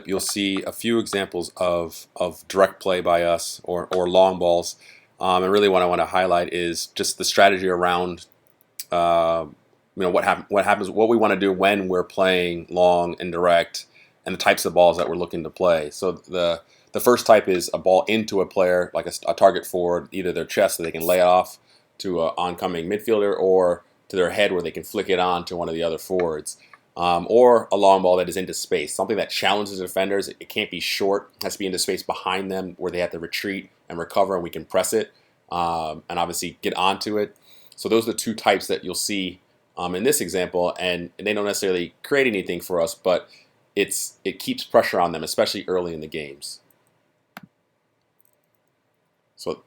You'll see a few examples of direct play by us or long balls. And really what I want to highlight is just the strategy around what we want to do when we're playing long and direct, and the types of balls that we're looking to play. So the first type is a ball into a player, like a target forward, either their chest so they can lay it off to an oncoming midfielder, or to their head where they can flick it on to one of the other forwards. Or a long ball that is into space, something that challenges the defenders. It can't be short; it has to be into space behind them where they have to retreat and recover, and we can press it and obviously get onto it. So those are the two types that you'll see in this example, and they don't necessarily create anything for us, but it keeps pressure on them, especially early in the games. So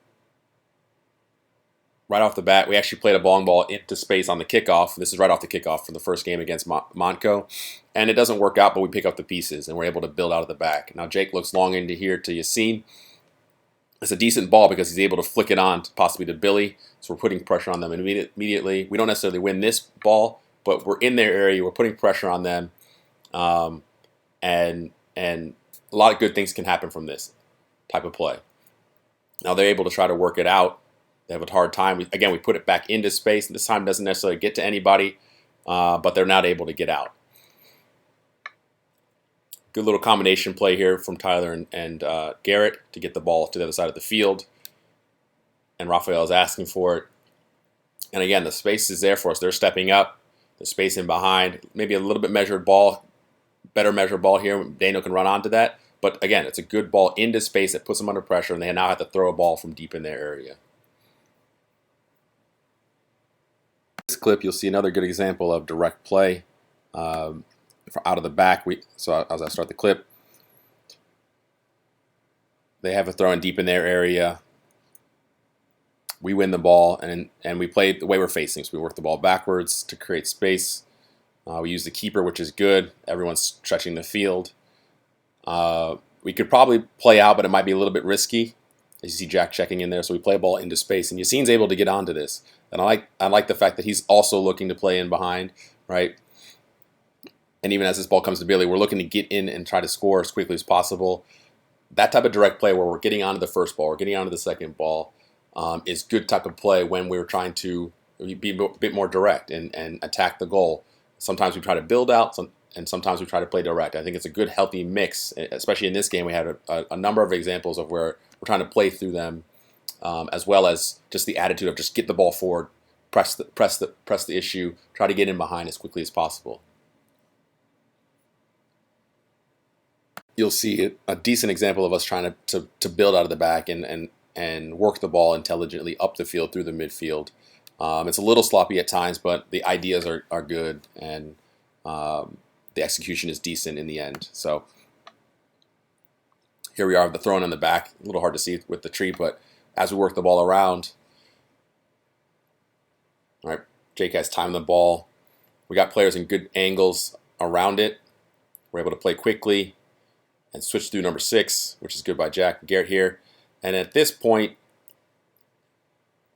right off the bat, we actually played a long ball into space on the kickoff. This is right off the kickoff from the first game against Montco. And it doesn't work out, but we pick up the pieces, and we're able to build out of the back. Now Jake looks long into here to Yassine. It's a decent ball because he's able to flick it on possibly to Billy. So we're putting pressure on them immediately. We don't necessarily win this ball, but we're in their area. We're putting pressure on them. And a lot of good things can happen from this type of play. Now they're able to try to work it out. They have a hard time. We put it back into space. This time doesn't necessarily get to anybody, but they're not able to get out. Good little combination play here from Tyler and Garrett to get the ball to the other side of the field. And Raphael is asking for it. And again, the space is there for us. They're stepping up. The space in behind. Maybe a little bit measured ball. Better measured ball here. Daniel can run onto that. But again, it's a good ball into space that puts them under pressure, and they now have to throw a ball from deep in their area. This clip, you'll see another good example of direct play out of the back. So as I start the clip, they have a throw in deep in their area. We win the ball, and we play the way we're facing. So we work the ball backwards to create space. We use the keeper, which is good. Everyone's stretching the field. We could probably play out, but it might be a little bit risky. As you see Jack checking in there, so we play a ball into space, and Yassine's able to get onto this. And I like the fact that he's also looking to play in behind, right? And even as this ball comes to Billy, we're looking to get in and try to score as quickly as possible. That type of direct play where we're getting onto the first ball, we're getting onto the second ball, is good type of play when we're trying to be a bit more direct and attack the goal. Sometimes we try to build out, and sometimes we try to play direct. I think it's a good, healthy mix, especially in this game. We had a number of examples of where we're trying to play through them, as well as just the attitude of just get the ball forward, press the issue, try to get in behind as quickly as possible. You'll see a decent example of us trying to build out of the back and work the ball intelligently up the field through the midfield. It's a little sloppy at times, but the ideas are good, and the execution is decent in the end. So here we are, the throwing on the back. A little hard to see with the tree, but as we work the ball around, all right, Jake has timed the ball. We got players in good angles around it. We're able to play quickly and switch through number 6, which is good by Jack Garrett here. And at this point,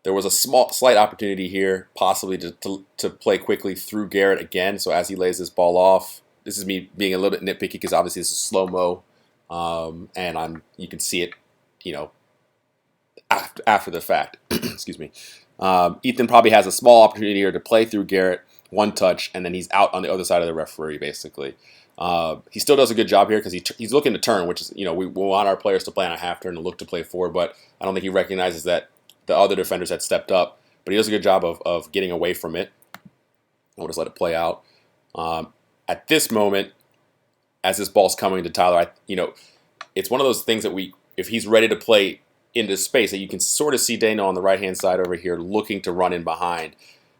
there was a slight opportunity here, possibly to play quickly through Garrett again. So as he lays this ball off, this is me being a little bit nitpicky because obviously this is slow-mo, and you can see it, after the fact. Excuse me. Ethan probably has a small opportunity here to play through Garrett, one touch, and then he's out on the other side of the referee, basically. He still does a good job here because he's looking to turn, which is, we want our players to play on a half turn and look to play forward, but I don't think he recognizes that the other defenders had stepped up, but he does a good job of getting away from it. We'll just let it play out. At this moment, as this ball's coming to Tyler, it's one of those things that if he's ready to play into space, that you can sort of see Dano on the right-hand side over here looking to run in behind.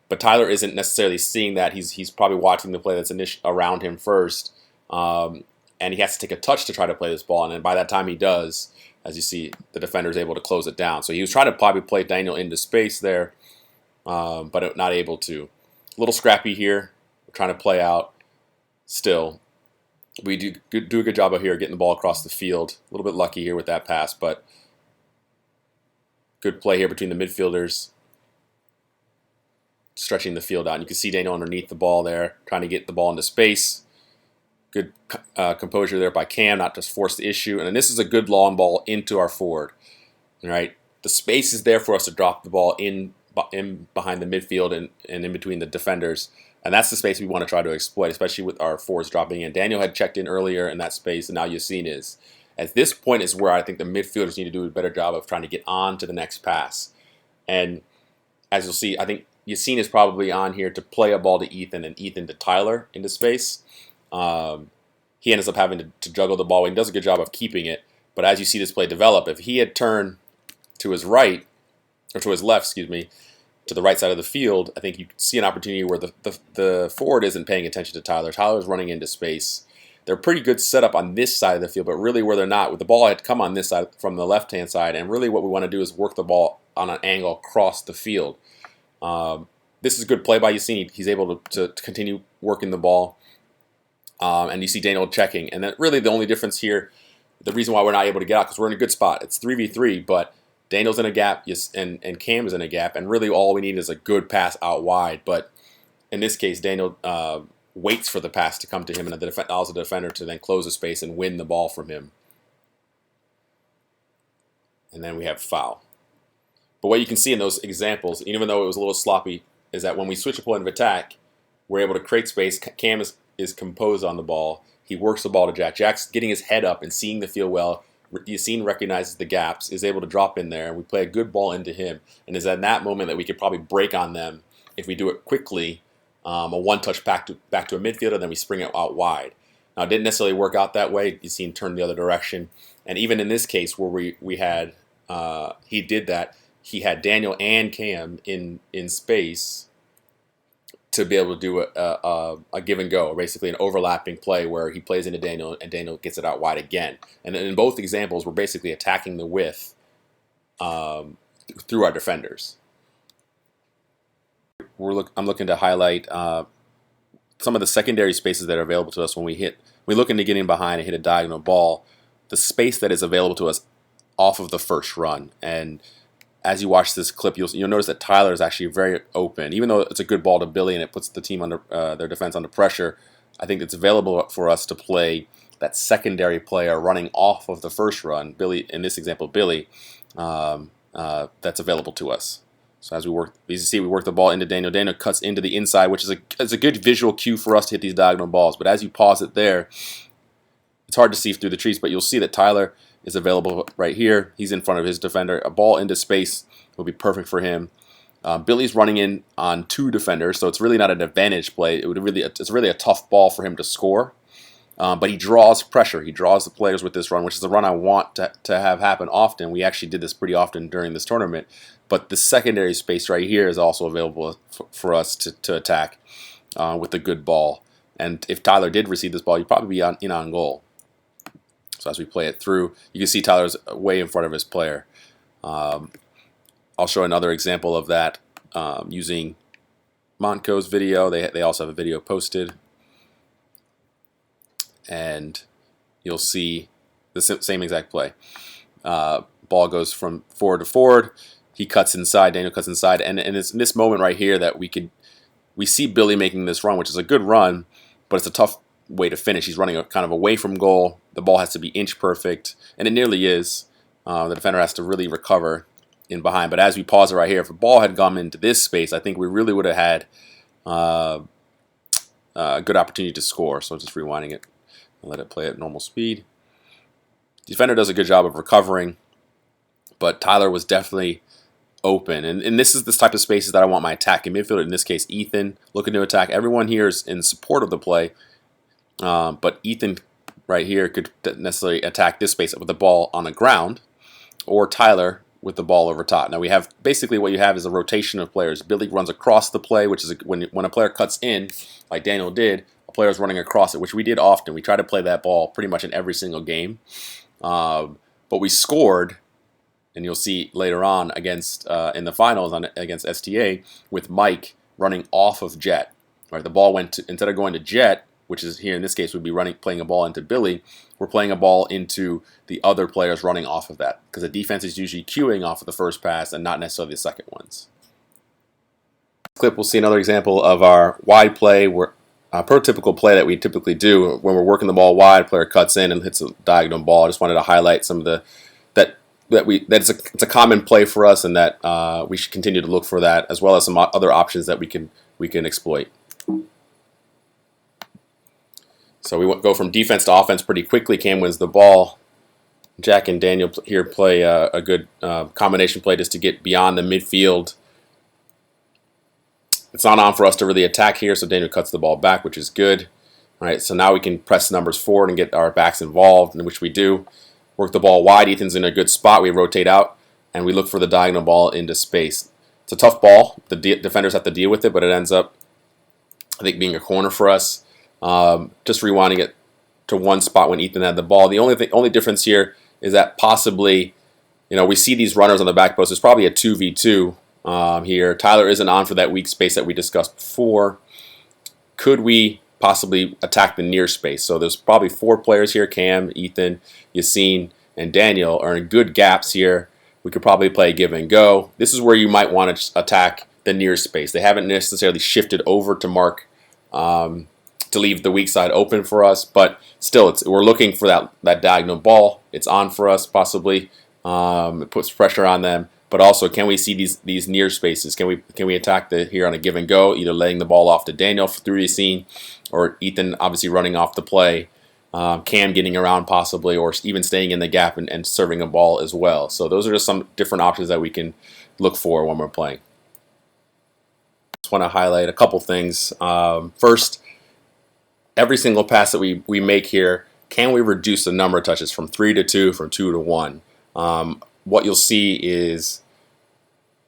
But Tyler isn't necessarily seeing that. He's probably watching the play that's around him first, and he has to take a touch to try to play this ball. And then by that time he does, as you see, the defender is able to close it down. So he was trying to probably play Daniel into space there, but not able to. A little scrappy here. We're trying to play out still. We do a good job of here getting the ball across the field. A little bit lucky here with that pass, but good play here between the midfielders, stretching the field out. And you can see Daniel underneath the ball there, trying to get the ball into space. good composure there by Cam, not just force the issue. And then this is a good long ball into our forward. All right, the space is there for us to drop the ball in behind the midfield and in between the defenders. And that's the space we want to try to exploit, especially with our forwards dropping in. Daniel had checked in earlier in that space, and now Yassine is. At this point is where I think the midfielders need to do a better job of trying to get on to the next pass. And as you'll see, I think Yassine is probably on here to play a ball to Ethan and Ethan to Tyler into space. He ends up having to juggle the ball. He does a good job of keeping it. But as you see this play develop, if he had turned to his right, or to his left, excuse me, to the right side of the field, I think you see an opportunity where the forward isn't paying attention to Tyler. Tyler's running into space. They're pretty good setup on this side of the field, but really where they're not, with the ball had come on this side from the left-hand side, and really what we want to do is work the ball on an angle across the field. This is a good play by Yassine. He's able to continue working the ball, and you see Daniel checking. And then really the only difference here, the reason why we're not able to get out, because we're in a good spot. It's 3v3, but Daniel's in a gap, and Cam is in a gap, and really all we need is a good pass out wide. But in this case, Daniel waits for the pass to come to him, and allows the defender to then close the space and win the ball from him. And then we have foul. But what you can see in those examples, even though it was a little sloppy, is that when we switch a point of attack, we're able to create space. Cam is composed on the ball. He works the ball to Jack. Jack's getting his head up and seeing the field well. Yassine recognizes the gaps, is able to drop in there, and we play a good ball into him. And it's at that moment that we could probably break on them if we do it quickly, a one-touch back to a midfielder, then we spring it out wide. Now, it didn't necessarily work out that way. Yassine turned the other direction. And even in this case where we had, he did that, he had Daniel and Cam in space to be able to do a give and go, basically an overlapping play where he plays into Daniel and Daniel gets it out wide again. And in both examples, we're basically attacking the width through our defenders. I'm looking to highlight some of the secondary spaces that are available to us when we're looking to get in behind and hit a diagonal ball. The space that is available to us off of the first run. And as you watch this clip, you'll notice that Tyler is actually very open. Even though it's a good ball to Billy and it puts the team under their defense under pressure, I think it's available for us to play that secondary player running off of the first run. Billy, in this example, Billy, that's available to us. So as you see, we work the ball into Daniel. Daniel cuts into the inside, which is a good visual cue for us to hit these diagonal balls. But as you pause it there, it's hard to see through the trees, but you'll see that Tyler is available right here. He's in front of his defender. A ball into space will be perfect for him. Billy's running in on two defenders, so it's really not an advantage play. It's really a tough ball for him to score. But he draws pressure. He draws the players with this run, which is the run I want to have happen often. We actually did this pretty often during this tournament. But the secondary space right here is also available for us to attack with a good ball. And if Tyler did receive this ball, he'd probably be in on goal. So as we play it through, you can see Tyler's way in front of his player. I'll show another example of that using Montco's video. They also have a video posted. And you'll see the same exact play. Ball goes from forward to forward. He cuts inside. Daniel cuts inside. And it's in this moment right here that we see Billy making this run, which is a good run, but it's a tough way to finish. He's running kind of away from goal. The ball has to be inch perfect, and it nearly is. The defender has to really recover in behind. But as we pause it right here, if the ball had gone into this space, I think we really would have had a good opportunity to score. So just rewinding it. Let it play at normal speed. Defender does a good job of recovering, but Tyler was definitely open. And this is this type of spaces that I want my attacking midfielder, in this case Ethan, looking to attack. Everyone here is in support of the play, but Ethan right here could necessarily attack this space with the ball on the ground, or Tyler with the ball over top. Now we have, basically what you have is a rotation of players. Billy runs across the play, which is when a player cuts in, like Daniel did, players running across it, which we did often. We try to play that ball pretty much in every single game. But we scored, and you'll see later on against in the finals against STA with Mike running off of Jet. Right, the ball went to, instead of going to Jet, which is here in this case would be playing a ball into Billy, we're playing a ball into the other players running off of that, because the defense is usually queuing off of the first pass and not necessarily the second ones. Clip, we'll see another example of our wide play where prototypical play that we typically do when we're working the ball wide, player cuts in and hits a diagonal ball. I just wanted to highlight some of the it's a common play for us, and that we should continue to look for that, as well as some other options that we can exploit. So we go from defense to offense pretty quickly. Cam wins the ball. Jack and Daniel here play a good combination play just to get beyond the midfield. It's not on for us to really attack here, so Daniel cuts the ball back, which is good. All right, so now we can press numbers forward and get our backs involved, in which we do. Work the ball wide. Ethan's in a good spot. We rotate out, and we look for the diagonal ball into space. It's a tough ball. The defenders have to deal with it, but it ends up, I think, being a corner for us. Just rewinding it to one spot when Ethan had the ball. The only difference here is that possibly, we see these runners on the back post. There's probably a 2v2 here. Tyler isn't on for that weak space that we discussed before. Could we possibly attack the near space? So there's probably 4 players here. Cam, Ethan, Yassine, and Daniel are in good gaps here. We could probably play give and go. This is where you might want to attack the near space. They haven't necessarily shifted over to mark to leave the weak side open for us, but still, we're looking for that diagonal ball. It's on for us possibly. It puts pressure on them, but also, can we see these near spaces? Can we attack here on a give and go, either laying the ball off to Daniel through the scene, or Ethan obviously running off the play, Cam getting around possibly, or even staying in the gap and serving a ball as well. So those are just some different options that we can look for when we're playing. Just want to highlight a couple things. First, every single pass that we make here, can we reduce the number of touches from 3 to 2, from 2 to 1? What you'll see is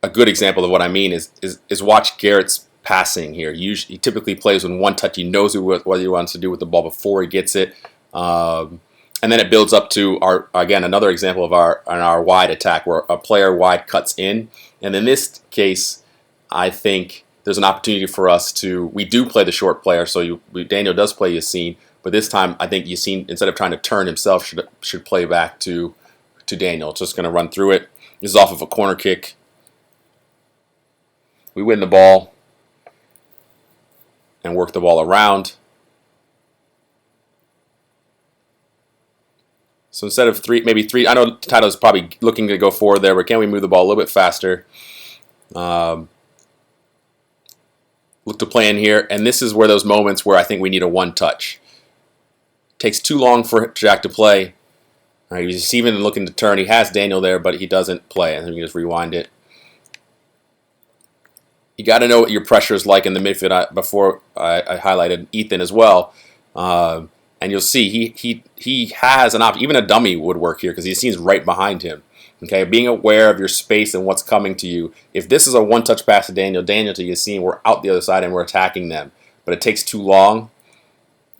a good example of what I mean is watch Garrett's passing here. He typically plays with one touch. He knows what he wants to do with the ball before he gets it. And then it builds up to another example of our wide attack, where a player wide cuts in. And in this case, I think there's an opportunity for us we do play the short player, so Daniel does play Yassine, but this time I think Yassine, instead of trying to turn himself, should play back to Daniel. It's just going to run through it. This is off of a corner kick. We win the ball and work the ball around. So instead of maybe three, I know Tito's probably looking to go forward there, but can we move the ball a little bit faster? Look to play in here, and this is where those moments where I think we need a one touch. Takes too long for Jack to play. All right, he's even looking to turn. He has Daniel there, but he doesn't play. I think you just rewind it. You got to know what your pressure is like in the midfield. Before I highlighted Ethan as well, and you'll see he has an option. Even a dummy would work here because he seems right behind him. Okay, being aware of your space and what's coming to you. If this is a one-touch pass to Daniel to Yassine, we're out the other side and we're attacking them. But it takes too long.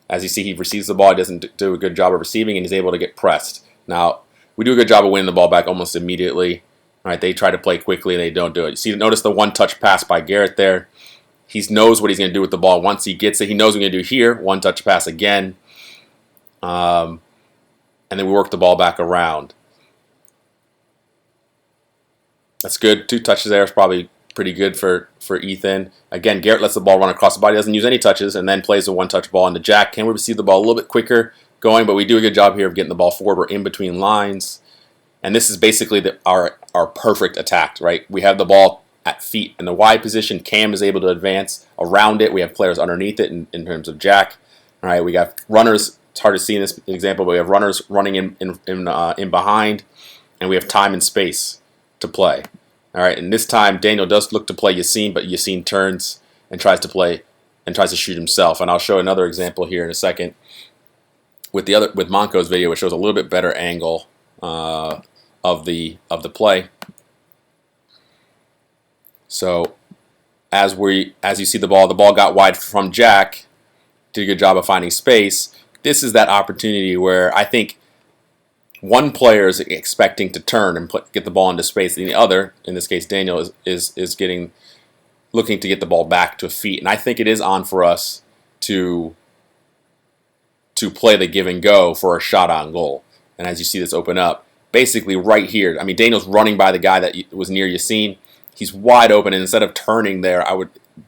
As you see, he receives the ball. He doesn't do a good job of receiving, and he's able to get pressed. Now, we do a good job of winning the ball back almost immediately. All right, they try to play quickly, and they don't do it. Notice the one-touch pass by Garrett there. He knows what he's going to do with the ball. Once he gets it, he knows what he's going to do here. One-touch pass again. And then we work the ball back around. That's good. 2 touches there is probably pretty good for Ethan. Again, Garrett lets the ball run across the body, doesn't use any touches, and then plays a one-touch ball into Jack. Can we receive the ball a little bit quicker going? But we do a good job here of getting the ball forward. We're in between lines. And this is basically our perfect attack, right? We have the ball at feet in the wide position. Cam is able to advance around it. We have players underneath it in terms of Jack. All right, we got runners. It's hard to see in this example, but we have runners running in behind, and we have time and space to play. All right, and this time Daniel does look to play Yassine, but Yassine turns and tries to play and tries to shoot himself. And I'll show another example here in a second with Montco's video, which shows a little bit better angle of the play. So as you see the ball got wide from Jack, did a good job of finding space. This is that opportunity where I think one player is expecting to turn and get the ball into space, and the other, in this case Daniel, is looking to get the ball back to feet. And I think it is on for us to play the give and go for a shot on goal. And as you see this open up, basically right here, Daniel's running by the guy that was near Yassine. He's wide open, and instead of turning there,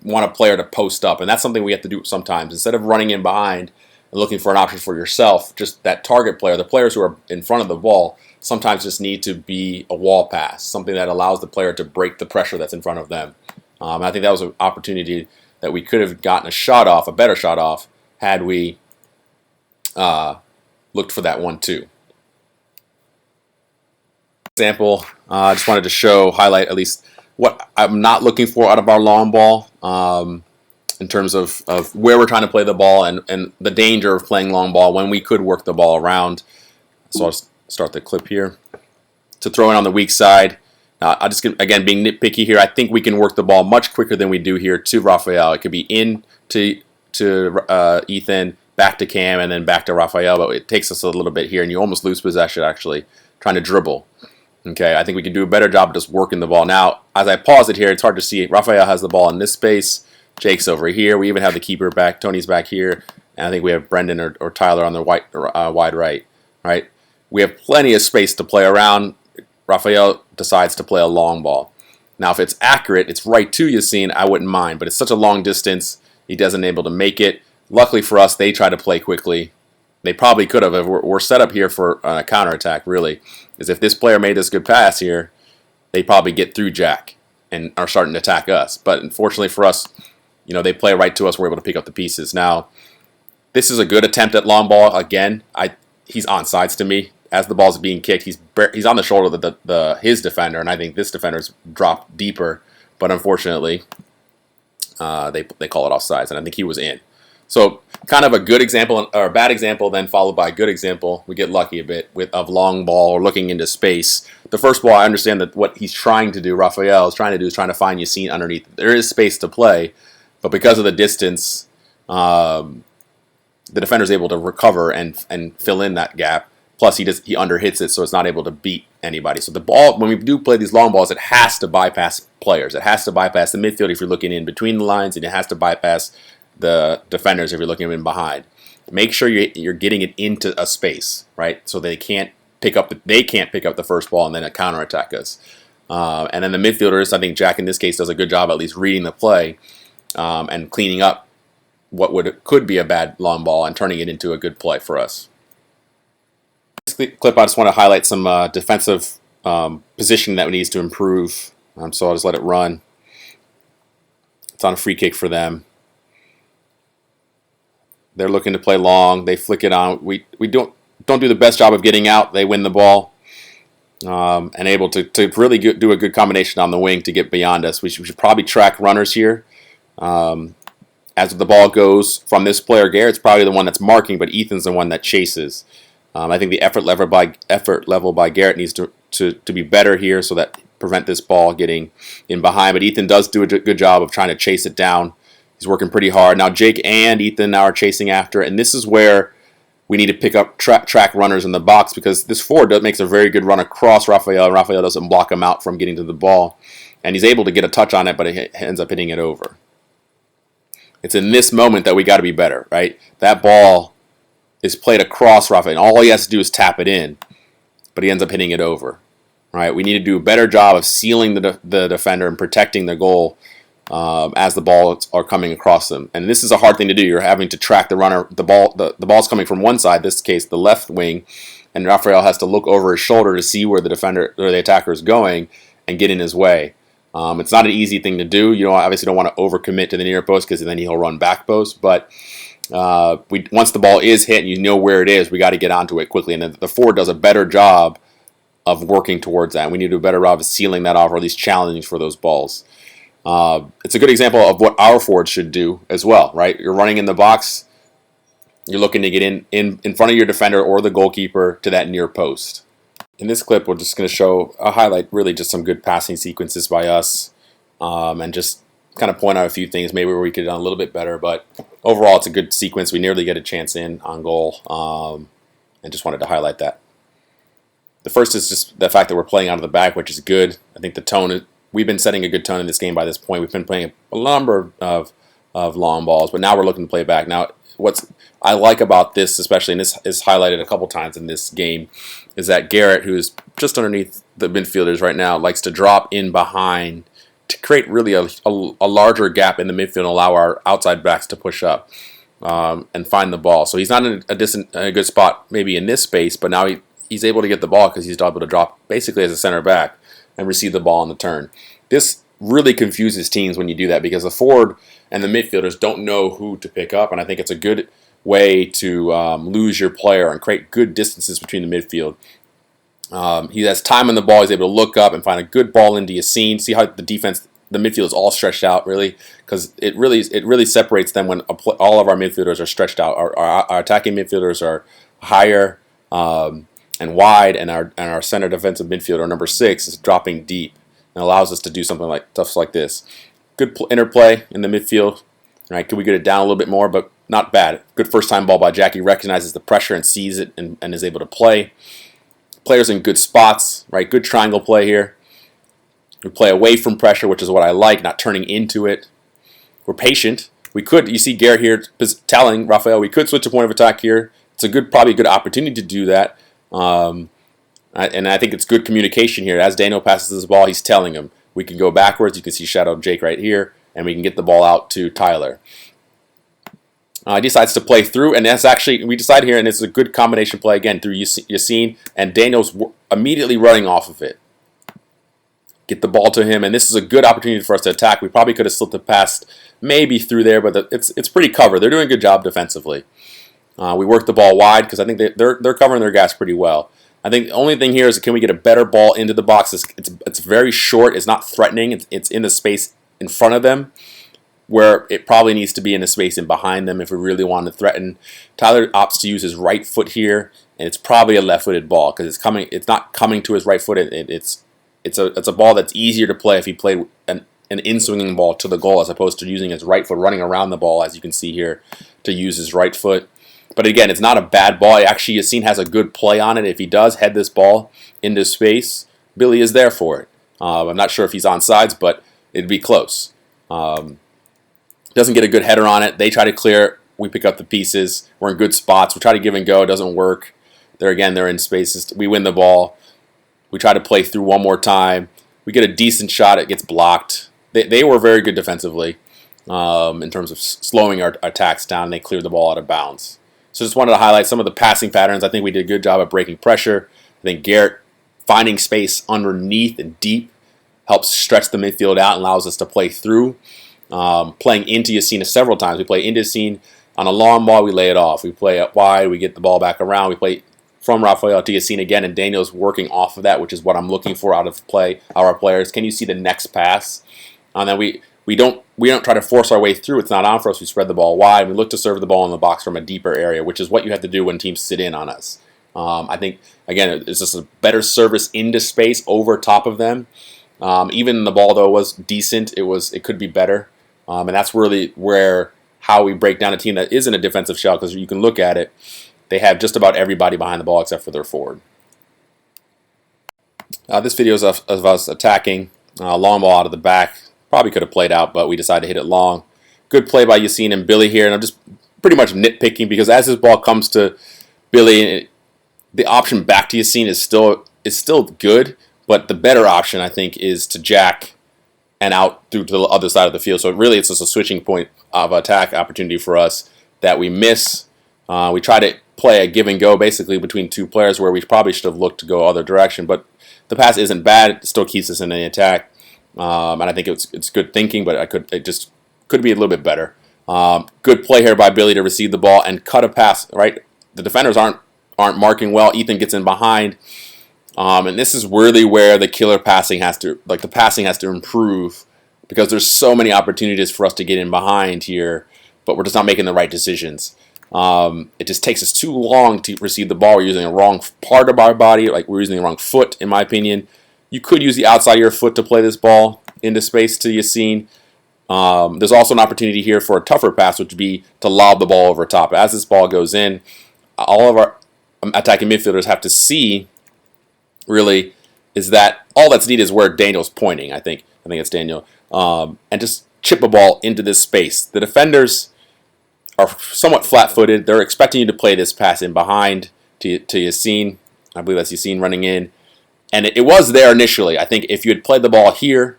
want a player to post up, and that's something we have to do sometimes. Instead of running in behind and looking for an option for yourself, just that target player, the players who are in front of the ball, sometimes just need to be a wall pass, something that allows the player to break the pressure that's in front of them. I think that was an opportunity that we could have gotten a shot off, a better shot off, had we looked for that 1-2. Example, I just wanted to highlight at least what I'm not looking for out of our long ball in terms of where we're trying to play the ball and the danger of playing long ball when we could work the ball around. So I'll start the clip here. To throw in on the weak side, I just, again, being nitpicky here, I think we can work the ball much quicker than we do here to Rafael. It could be in to Ethan, back to Cam, and then back to Rafael, but it takes us a little bit here, and you almost lose possession, actually, trying to dribble. Okay, I think we can do a better job of just working the ball. Now, as I pause it here, it's hard to see. Rafael has the ball in this space. Jake's over here. We even have the keeper back. Tony's back here. And I think we have Brendan or Tyler on the wide right. All right, we have plenty of space to play around. Rafael decides to play a long ball. Now, if it's accurate, it's right to Yassine, I wouldn't mind. But it's such a long distance, he doesn't able to make it. Luckily for us, they try to play quickly. They probably could have. We're set up here for a counterattack, really. Is if this player made this good pass here, they probably get through Jack and are starting to attack us. But unfortunately for us, they play right to us. We're able to pick up the pieces. Now, this is a good attempt at long ball. Again, he's onside to me. As the ball's being kicked, he's on the shoulder of his defender, and I think this defender's dropped deeper. But unfortunately, they call it offsides, and I think he was in. So kind of a good example or a bad example, then followed by a good example. We get lucky a bit of long ball or looking into space. The first ball, I understand that what he's trying to do, Rafael is trying to find Yassine underneath. There is space to play, but because of the distance, the defender's able to recover and fill in that gap. Plus, he underhits it, so it's not able to beat anybody. So the ball, when we do play these long balls, it has to bypass players. It has to bypass the midfield if you're looking in between the lines, and it has to bypass the defenders if you're looking in behind. Make sure you're getting it into a space, right? So they can't pick up the first ball and then counterattack us. And then the midfielders, I think Jack in this case does a good job at least reading the play and cleaning up what could be a bad long ball and turning it into a good play for us. This clip, I just want to highlight some defensive positioning that needs to improve. So I'll just let it run. It's on a free kick for them. They're looking to play long. They flick it on. We don't do the best job of getting out. They win the ball and able to really do a good combination on the wing to get beyond us. We should probably track runners here. As the ball goes from this player, Garrett's probably the one that's marking, but Ethan's the one that chases. I think the effort level by Garrett needs to be better here so that prevent this ball getting in behind. But Ethan does do a good job of trying to chase it down. He's working pretty hard. Now Jake and Ethan now are chasing after, and this is where we need to pick up track runners in the box because this forward makes a very good run across Rafael, and Rafael doesn't block him out from getting to the ball. And he's able to get a touch on it, but it ends up hitting it over. It's in this moment that we got to be better, right? That ball is played across Rafael, and all he has to do is tap it in, but he ends up hitting it over. Right? We need to do a better job of sealing the defender and protecting the goal as the balls are coming across them. And this is a hard thing to do. You're having to track the runner. The ball's coming from one side, this case the left wing, and Rafael has to look over his shoulder to see where the defender or the attacker is going and get in his way. It's not an easy thing to do. You obviously don't want to overcommit to the near post because then he'll run back post. But once the ball is hit and you know where it is, we got to get onto it quickly. And the forward does a better job of working towards that. We need to do a better job of sealing that off or at least challenging for those balls. It's a good example of what our forwards should do as well, right? You're running in the box. You're looking to get in front of your defender or the goalkeeper to that near post. In this clip, we're just going to highlight really just some good passing sequences by us and just kind of point out a few things maybe where we could have done a little bit better. But overall, it's a good sequence. We nearly get a chance in on goal and just wanted to highlight that. The first is just the fact that we're playing out of the back, which is good. I think the tone, we've been setting a good tone in this game by this point. We've been playing a number of long balls, but now we're looking to play back. Now, what I like about this, especially, and this is highlighted a couple times in this game, is that Garrett, who is just underneath the midfielders right now, likes to drop in behind to create really a larger gap in the midfield and allow our outside backs to push up and find the ball. So he's not in a good spot maybe in this space, but now he's able to get the ball because he's able to drop basically as a center back and receive the ball on the turn. This really confuses teams when you do that because the forward and the midfielders don't know who to pick up, and I think it's a good way to lose your player and create good distances between the midfield. He has time on the ball. He's able to look up and find a good ball into Yassine. See how the midfield is all stretched out, really, because it really separates them when all of our midfielders are stretched out. Our attacking midfielders are higher and wide, and our center defensive midfielder, number 6, is dropping deep and allows us to do something like stuff like this. Good interplay in the midfield. Right? Could we get it down a little bit more, but not bad. Good first time ball by Jack. He recognizes the pressure and sees it and is able to play. Players in good spots, right? Good triangle play here. We play away from pressure, which is what I like, not turning into it. We're patient. You see Garrett here telling Rafael, we could switch to point of attack here. It's probably a good opportunity to do that. And I think it's good communication here. As Daniel passes this ball, he's telling him, we can go backwards. You can see Shadow Jake right here, and we can get the ball out to Tyler. He decides to play through, and that's actually, we decide here, and it's a good combination play again through Yassine, and Daniel's immediately running off of it. Get the ball to him, and this is a good opportunity for us to attack. We probably could have slipped it past maybe through there, but it's pretty covered. They're doing a good job defensively. We work the ball wide because I think they're covering their gas pretty well. I think the only thing here is, can we get a better ball into the box? It's very short. It's not threatening. It's in the space in front of them, where it probably needs to be in the space in behind them if we really want to threaten. Tyler opts to use his right foot here, and it's probably a left-footed ball because it's not coming to his right foot. It's a ball that's easier to play if he played an in-swinging ball to the goal as opposed to using his right foot, running around the ball, as you can see here, to use his right foot. But again, it's not a bad ball. Actually, Yassine has a good play on it. If he does head this ball into space, Billy is there for it. I'm not sure if he's on sides, but it'd be close. Doesn't get a good header on it. They try to clear. We pick up the pieces. We're in good spots. We try to give and go. It doesn't work. They're in spaces. We win the ball. We try to play through one more time. We get a decent shot. It gets blocked. They were very good defensively in terms of slowing our attacks down. They cleared the ball out of bounds. So just wanted to highlight some of the passing patterns. I think we did a good job at breaking pressure. I think Garrett finding space underneath and deep helps stretch the midfield out and allows us to play through. Playing into Yassine several times. We play into Yassine on a long ball, we lay it off. We play up wide, we get the ball back around. We play from Rafael to Yassine again, and Daniel's working off of that, which is what I'm looking for out of our players. Can you see the next pass? And then we don't try to force our way through. It's not on for us. We spread the ball wide. We look to serve the ball in the box from a deeper area, which is what you have to do when teams sit in on us. I think, again, it's just a better service into space over top of them. Even the ball, though, was decent. It could be better. And that's really how we break down a team that isn't a defensive shell, because you can look at it. They have just about everybody behind the ball except for their forward. This video is of us attacking. Long ball out of the back. Probably could have played out, but we decided to hit it long. Good play by Yassine and Billy here. And I'm just pretty much nitpicking because as this ball comes to Billy, the option back to Yassine is still good. But the better option, I think, is to jack and out through to the other side of the field. So really it's just a switching point of attack opportunity for us that we miss. We try to play a give and go basically between two players where we probably should have looked to go other direction. But the pass isn't bad. It still keeps us in the attack. And I think it's good thinking, but it just could be a little bit better. Good play here by Billy to receive the ball and cut a pass, right? The defenders aren't marking well. Ethan gets in behind. And this is really where the killer passing the passing has to improve, because there's so many opportunities for us to get in behind here, but we're just not making the right decisions. It just takes us too long to receive the ball. We're using the wrong part of our body, like we're using the wrong foot, in my opinion. You could use the outside of your foot to play this ball into space to Yassine. There's also an opportunity here for a tougher pass, which would be to lob the ball over top. As this ball goes in, all of our attacking midfielders have to see, really, is that all that's needed is where Daniel's pointing, I think it's Daniel, and just chip a ball into this space. The defenders are somewhat flat-footed. They're expecting you to play this pass in behind to Yassine. I believe that's Yassine running in. And it was there initially. I think if you had played the ball here,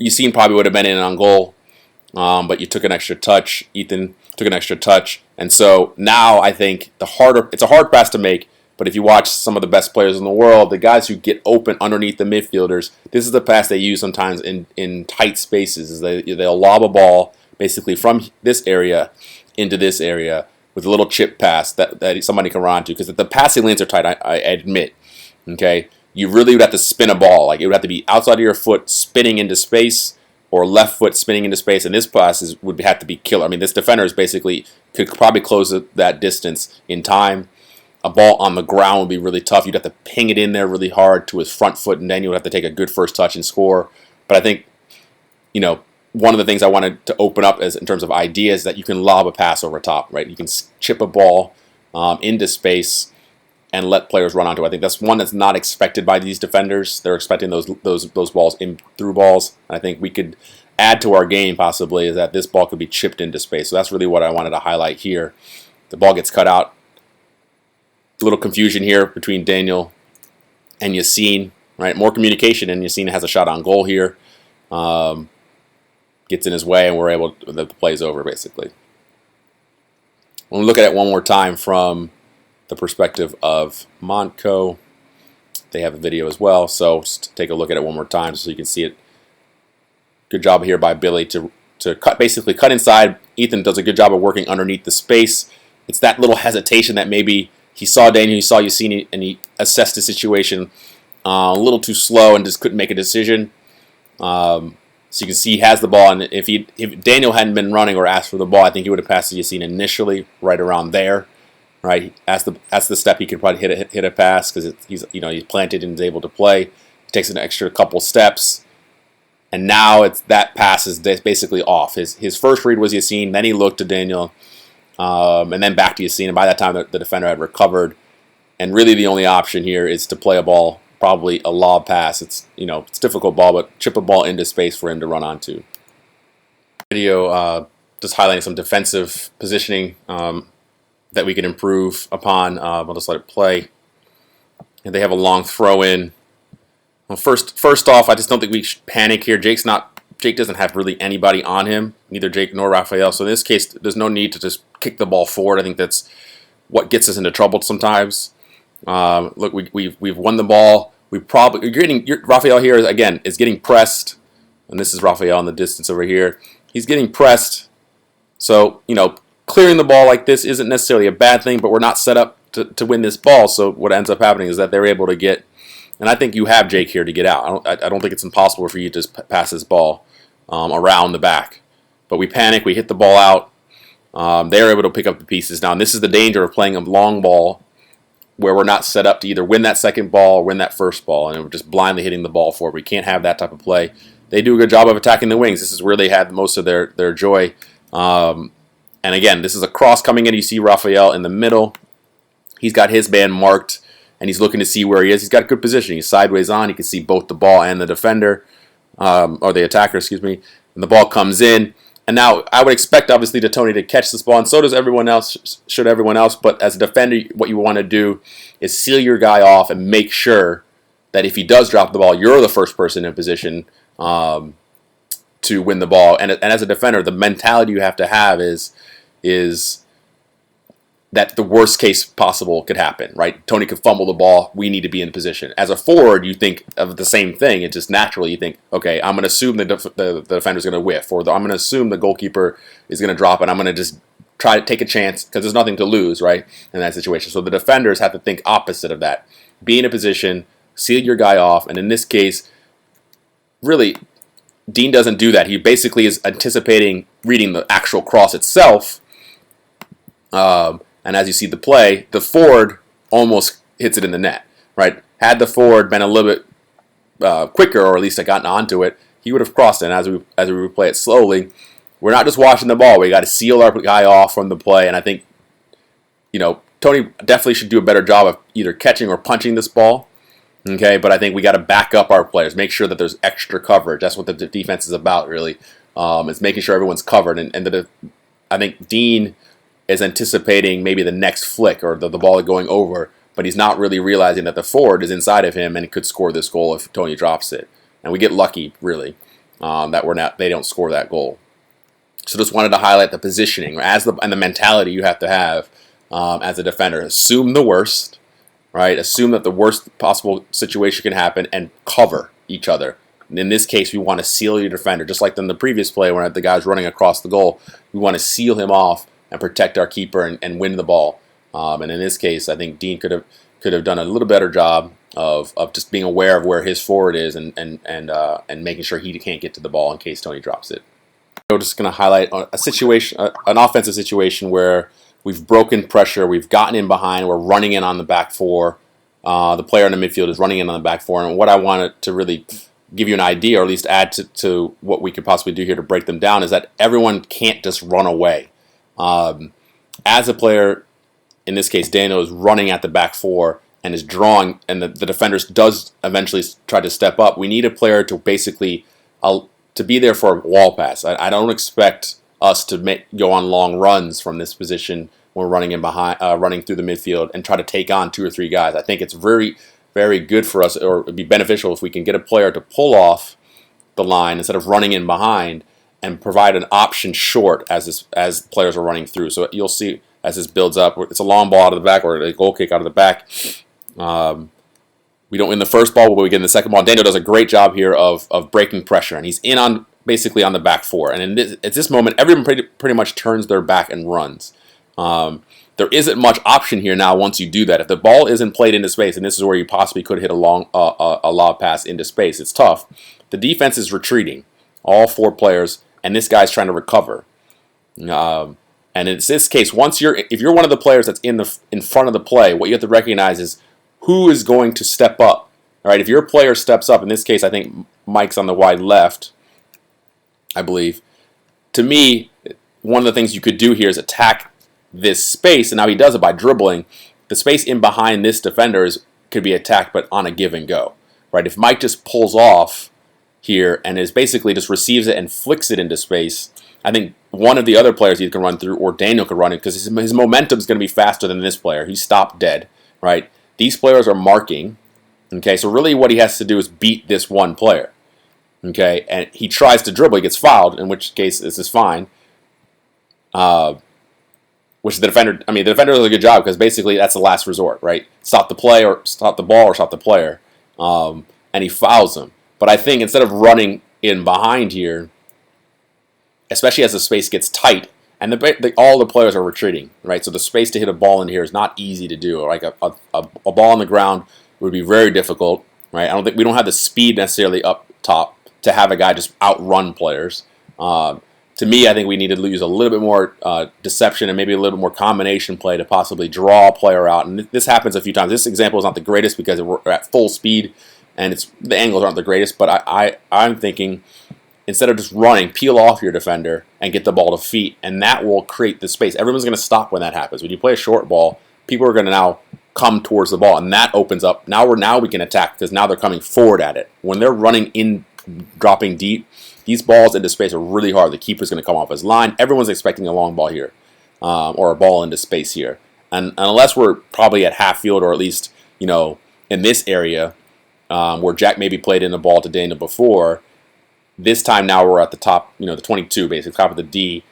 Yassine probably would have been in on goal, but you took an extra touch. Ethan took an extra touch, and so now I think it's a hard pass to make. But if you watch some of the best players in the world, the guys who get open underneath the midfielders, this is the pass they use sometimes in tight spaces. Is they'll lob a ball basically from this area into this area with a little chip pass that somebody can run to. Because the passing lanes are tight, I admit. Okay, you really would have to spin a ball. Like it would have to be outside of your foot spinning into space, or left foot spinning into space, and this pass would have to be killer. I mean, this defender is basically could probably close that distance in time. A ball on the ground would be really tough. You'd have to ping it in there really hard to his front foot, and then you would have to take a good first touch and score. But I think, one of the things I wanted to open up in terms of ideas, that you can lob a pass over top, right? You can chip a ball into space and let players run onto it. I think that's one that's not expected by these defenders. They're expecting those balls in through balls. And I think we could add to our game possibly is that this ball could be chipped into space. So that's really what I wanted to highlight here. The ball gets cut out. A little confusion here between Daniel and Yassine, right? More communication, and Yassine has a shot on goal here. Gets in his way, and we're able to, the play's over basically. When we look at it one more time from the perspective of Montco, they have a video as well, so just take a look at it one more time so you can see it. Good job here by Billy to basically cut inside. Ethan does a good job of working underneath the space. It's that little hesitation that maybe he saw Daniel, he saw Yassine, and he assessed the situation a little too slow and just couldn't make a decision. So you can see he has the ball, and if Daniel hadn't been running or asked for the ball, I think he would have passed to Yassine initially, right around there. Right, that's the step he could probably hit a pass because he's planted and is able to play. He takes an extra couple steps, and now that pass is basically off. His first read was Yassine, then he looked to Daniel, and then back to Yassine. And by that time, the defender had recovered, and really the only option here is to play a ball, probably a lob pass. It's it's a difficult ball, but chip a ball into space for him to run onto. Video just highlighting some defensive positioning that we can improve upon. I'll just let it play. And they have a long throw in. Well, first off, I just don't think we should panic here. Jake doesn't have really anybody on him, neither Jake nor Raphael. So in this case, there's no need to just kick the ball forward. I think that's what gets us into trouble sometimes. Look, we've won the ball. Raphael here again is getting pressed, and this is Raphael in the distance over here. He's getting pressed, so clearing the ball like this isn't necessarily a bad thing, but we're not set up to win this ball. So what ends up happening is that they're able to get, and I think you have Jake here to get out. I don't think it's impossible for you to just pass this ball around the back. But we panic, we hit the ball out. They're able to pick up the pieces. Now, and this is the danger of playing a long ball where we're not set up to either win that second ball or win that first ball, and we're just blindly hitting the ball forward. We can't have that type of play. They do a good job of attacking the wings. This is where they had most of their joy. And again, this is a cross coming in. You see Raphael in the middle. He's got his man marked, and he's looking to see where he is. He's got good position. He's sideways on. He can see both the ball and the defender, or the attacker, excuse me. And the ball comes in. And now I would expect, obviously, Tony to catch this ball, and so does everyone else, should everyone else. But as a defender, what you want to do is seal your guy off and make sure that if he does drop the ball, you're the first person in position to win the ball. And as a defender, the mentality you have to have is that the worst case possible could happen, right? Tony could fumble the ball. We need to be in position. As a forward, you think of the same thing. It's just naturally you think, okay, I'm going to assume the defender's going to whiff, or I'm going to assume the goalkeeper is going to drop, and I'm going to just try to take a chance because there's nothing to lose, right, in that situation. So the defenders have to think opposite of that. Be in a position, seal your guy off, and in this case, really, Dean doesn't do that. He basically is anticipating reading the actual cross itself, and as you see the play, the forward almost hits it in the net, right? Had the forward been a little bit quicker, or at least had gotten onto it, he would have crossed it. And as we replay it slowly, we're not just watching the ball. We got to seal our guy off from the play. And I think, Tony definitely should do a better job of either catching or punching this ball. Okay, but I think we got to back up our players, make sure that there's extra coverage. That's what the defense is about, really. It's making sure everyone's covered. And I think Dean is anticipating maybe the next flick or the ball going over, but he's not really realizing that the forward is inside of him and could score this goal if Tony drops it. And we get lucky, really. that they don't score that goal. So just wanted to highlight the positioning and the mentality you have to have as a defender. Assume the worst, right? Assume that the worst possible situation can happen and cover each other. And in this case, we want to seal your defender, just like in the previous play when the guy's running across the goal. We want to seal him off and protect our keeper and win the ball. And in this case, I think Dean could have done a little better job of just being aware of where his forward is and making sure he can't get to the ball in case Tony drops it. I'm just going to highlight a situation, an offensive situation where we've broken pressure, we've gotten in behind, we're running in on the back four. The player in the midfield is running in on the back four, and what I wanted to really give you an idea, or at least add to what we could possibly do here to break them down, is that everyone can't just run away. As a player, in this case, Daniel is running at the back four and is drawing, and the defenders does eventually try to step up. We need a player to basically to be there for a wall pass. I don't expect us to go on long runs from this position when we're running in behind, running through the midfield and try to take on 2 or 3 guys. I think it's very, very good for us, or it'd be beneficial if we can get a player to pull off the line instead of running in behind and provide an option short as players are running through. So you'll see as this builds up, it's a long ball out of the back or a goal kick out of the back. We don't win the first ball, but we get in the second ball. Daniel does a great job here of breaking pressure, and he's in on basically on the back four. And at this moment, everyone pretty much turns their back and runs. There isn't much option here now once you do that. If the ball isn't played into space, and this is where you possibly could hit a lob pass into space, it's tough. The defense is retreating, all 4 players, and this guy's trying to recover. And in this case, if you're one of the players that's in front of the play, what you have to recognize is who is going to step up. All right, if your player steps up, in this case, I think Mike's on the wide left, I believe. To me, one of the things you could do here is attack this space, and now he does it by dribbling. The space in behind this defender could be attacked, but on a give and go. Right? If Mike just pulls off here and is basically just receives it and flicks it into space, I think one of the other players either can run through or Daniel could run it because his momentum is going to be faster than this player. He's stopped dead. Right? These players are marking. Okay, so really what he has to do is beat this one player. Okay, and he tries to dribble, he gets fouled, in which case this is fine. Which the defender does a good job because basically that's the last resort, right? Stop the play or stop the ball or stop the player. And he fouls him. But I think instead of running in behind here, especially as the space gets tight, and all the players are retreating, right? So the space to hit a ball in here is not easy to do. Like a ball on the ground would be very difficult, right? We don't have the speed necessarily up top to have a guy just outrun players. To me, I think we need to use a little bit more deception and maybe a little bit more combination play to possibly draw a player out. And this happens a few times. This example is not the greatest because we're at full speed and the angles aren't the greatest. But I'm thinking instead of just running, peel off your defender and get the ball to feet, and that will create the space. Everyone's going to stop when that happens. When you play a short ball, people are going to now come towards the ball, and that opens up. Now we can attack because now they're coming forward at it. When they're running in, dropping deep, these balls into space are really hard. The keeper's going to come off his line. Everyone's expecting a long ball here, or a ball into space here. And unless we're probably at half field or at least, in this area where Jack maybe played in the ball to Daniel before, this time now we're at the top, the 22 basically, top of the D.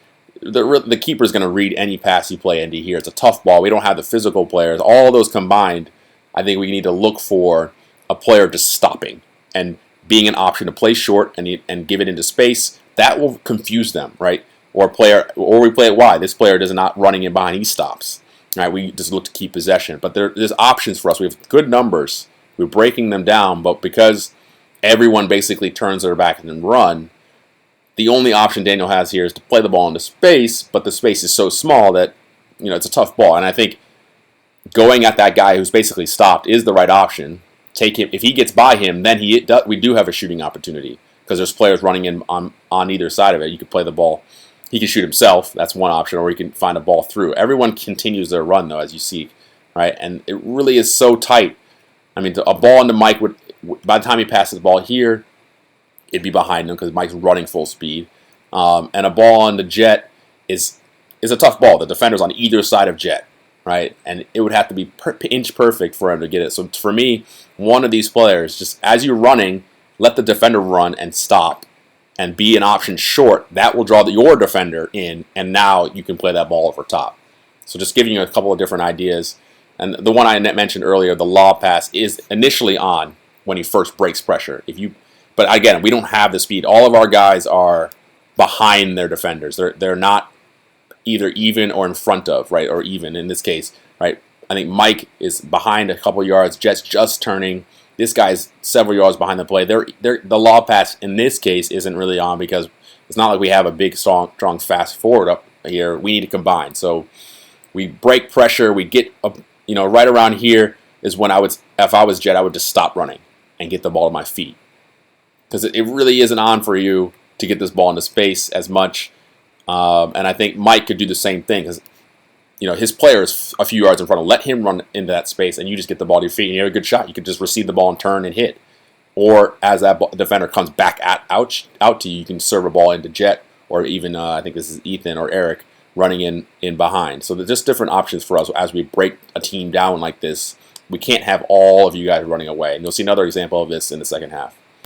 The keeper's going to read any pass you play into here. It's a tough ball. We don't have the physical players. All those combined, I think we need to look for a player just stopping and being an option to play short and give it into space. That will confuse them, right? Or we play it wide. This player is not running in behind. He stops. Right? We just look to keep possession. But there's options for us. We have good numbers. We're breaking them down, but because everyone basically turns their back and then run, the only option Daniel has here is to play the ball into space, but the space is so small that it's a tough ball. And I think going at that guy who's basically stopped is the right option. Take him if he gets by him, then we do have a shooting opportunity because there's players running in on either side of it. You could play the ball. He can shoot himself. That's one option, or he can find a ball through. Everyone continues their run though, as you see, right? And it really is so tight. I mean, a ball into Mike would, by the time he passes the ball here, it'd be behind him because Mike's running full speed. And a ball on the Jet is a tough ball. The defender's on either side of Jet, right? And it would have to be inch perfect for him to get it. So for me, one of these players, just as you're running, let the defender run and stop. and be an option short, that will draw your defender in, and now you can play that ball over top. So just giving you a couple of different ideas. And the one I mentioned earlier, the lob pass, is initially on when he first breaks pressure. But again, we don't have the speed. All of our guys are behind their defenders. They're not either even or in front of, right, or even in this case, right. I think Mike is behind a couple yards, just turning. This guy's several yards behind the play. The lob pass in this case isn't really on because it's not like we have a big, strong fast forward up here. We need to combine. So we break pressure. We get right around here is when if I was Jet, I would just stop running and get the ball to my feet, because it really isn't on for you to get this ball into space as much. And I think Mike could do the same thing, because his player is a few yards in front of. Let him run into that space, and you just get the ball to your feet, and you have a good shot. You could just receive the ball and turn and hit. Or as that defender comes back out to you, you can serve a ball into Jet, or even I think this is Ethan or Eric running in behind. So there's just different options for us as we break a team down like this. We can't have all of you guys running away. And you'll see another example of this in the second half.